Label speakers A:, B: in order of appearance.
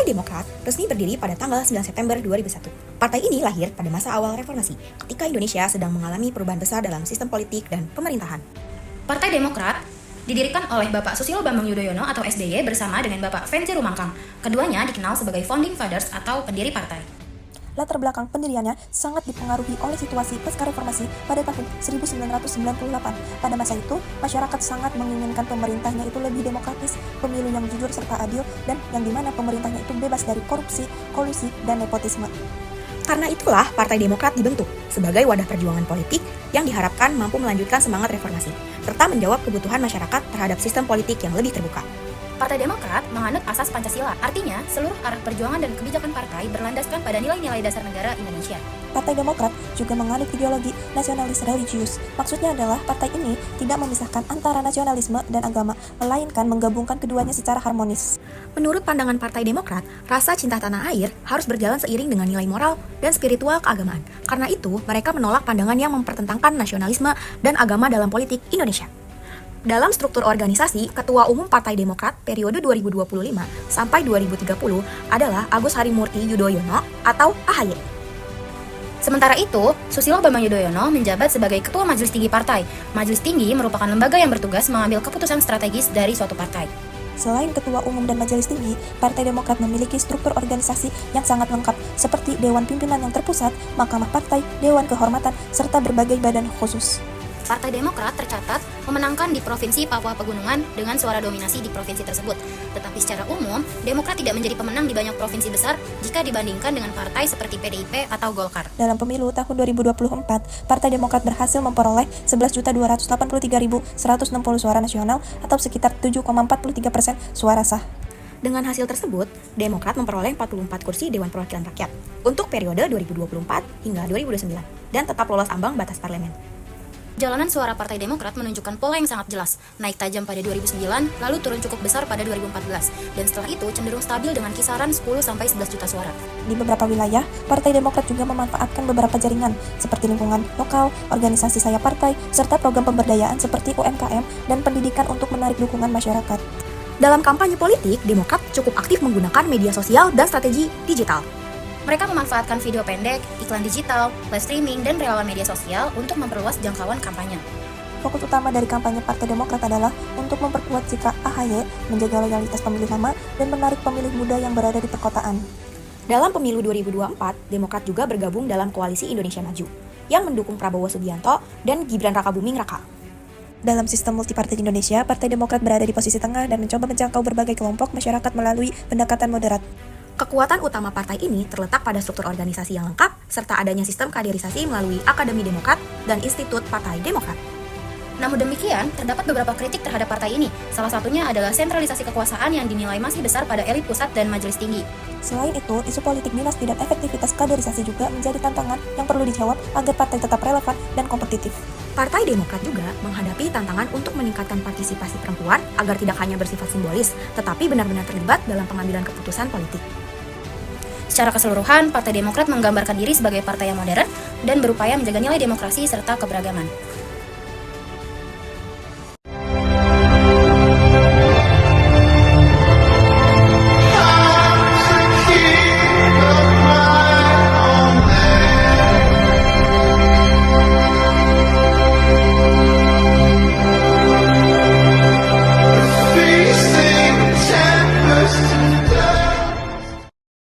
A: Demokrat resmi berdiri pada tanggal 9 September 2001. Partai ini lahir pada masa awal reformasi, ketika Indonesia sedang mengalami perubahan besar dalam sistem politik dan pemerintahan.
B: Partai Demokrat didirikan oleh Bapak Susilo Bambang Yudhoyono atau SBY bersama dengan Bapak Venci Rumangkang. Keduanya dikenal sebagai founding fathers atau pendiri partai.
C: Latar belakang pendiriannya sangat dipengaruhi oleh situasi pasca reformasi pada tahun 1998. Pada masa itu, masyarakat sangat menginginkan pemerintahnya itu lebih demokratis, pemilu yang jujur serta adil, dan yang dimana pemerintahnya itu bebas dari korupsi, kolusi, dan nepotisme.
A: Karena itulah Partai Demokrat dibentuk sebagai wadah perjuangan politik yang diharapkan mampu melanjutkan semangat reformasi, serta menjawab kebutuhan masyarakat terhadap sistem politik yang lebih terbuka.
B: Partai Demokrat menganut asas Pancasila, artinya seluruh arah perjuangan dan kebijakan partai berlandaskan pada nilai-nilai dasar negara Indonesia.
C: Partai Demokrat juga menganut ideologi nasionalis religius. Maksudnya adalah partai ini tidak memisahkan antara nasionalisme dan agama, melainkan menggabungkan keduanya secara harmonis.
A: Menurut pandangan Partai Demokrat, rasa cinta tanah air harus berjalan seiring dengan nilai moral dan spiritual keagamaan. Karena itu, mereka menolak pandangan yang mempertentangkan nasionalisme dan agama dalam politik Indonesia. Dalam struktur organisasi, Ketua Umum Partai Demokrat periode 2025 sampai 2030 adalah Agus Harimurti Yudhoyono atau AHY.
B: Sementara itu, Susilo Bambang Yudhoyono menjabat sebagai Ketua Majelis Tinggi Partai. Majelis Tinggi merupakan lembaga yang bertugas mengambil keputusan strategis dari suatu partai.
C: Selain Ketua Umum dan Majelis Tinggi, Partai Demokrat memiliki struktur organisasi yang sangat lengkap, seperti Dewan Pimpinan yang terpusat, Mahkamah Partai, Dewan Kehormatan, serta berbagai badan khusus.
B: Partai Demokrat tercatat memenangkan di Provinsi Papua Pegunungan dengan suara dominasi di provinsi tersebut. Tetapi secara umum, Demokrat tidak menjadi pemenang di banyak provinsi besar jika dibandingkan dengan partai seperti PDIP atau Golkar.
C: Dalam pemilu tahun 2024, Partai Demokrat berhasil memperoleh 11.283.160 suara nasional atau sekitar 7,43% suara sah.
A: Dengan hasil tersebut, Demokrat memperoleh 44 kursi Dewan Perwakilan Rakyat untuk periode 2024 hingga 2029 dan tetap lolos ambang batas parlemen.
B: Jalanan suara Partai Demokrat menunjukkan pola yang sangat jelas, naik tajam pada 2009, lalu turun cukup besar pada 2014, dan setelah itu cenderung stabil dengan kisaran 10-11 juta suara.
C: Di beberapa wilayah, Partai Demokrat juga memanfaatkan beberapa jaringan, seperti lingkungan lokal, organisasi sayap partai, serta program pemberdayaan seperti UMKM dan pendidikan untuk menarik dukungan masyarakat.
A: Dalam kampanye politik, Demokrat cukup aktif menggunakan media sosial dan strategi digital.
B: Mereka memanfaatkan video pendek, iklan digital, live streaming, dan relawan media sosial untuk memperluas jangkauan kampanye.
C: Fokus utama dari kampanye Partai Demokrat adalah untuk memperkuat citra AHY, menjaga loyalitas pemilih lama, dan menarik pemilih muda yang berada di perkotaan.
A: Dalam pemilu 2024, Demokrat juga bergabung dalam Koalisi Indonesia Maju, yang mendukung Prabowo Subianto dan Gibran Rakabuming Raka.
C: Dalam sistem multipartai di Indonesia, Partai Demokrat berada di posisi tengah dan mencoba menjangkau berbagai kelompok masyarakat melalui pendekatan moderat.
A: Kekuatan utama partai ini terletak pada struktur organisasi yang lengkap, serta adanya sistem kaderisasi melalui Akademi Demokrat dan Institut Partai Demokrat.
B: Namun demikian, terdapat beberapa kritik terhadap partai ini. Salah satunya adalah sentralisasi kekuasaan yang dinilai masih besar pada elit pusat dan majelis tinggi.
C: Selain itu, isu politik dinasti dan efektivitas kaderisasi juga menjadi tantangan yang perlu dijawab agar partai tetap relevan dan kompetitif.
A: Partai Demokrat juga menghadapi tantangan untuk meningkatkan partisipasi perempuan agar tidak hanya bersifat simbolis, tetapi benar-benar terlibat dalam pengambilan keputusan politik.
B: Secara keseluruhan, Partai Demokrat menggambarkan diri sebagai partai yang modern dan berupaya menjaga nilai demokrasi serta keberagaman.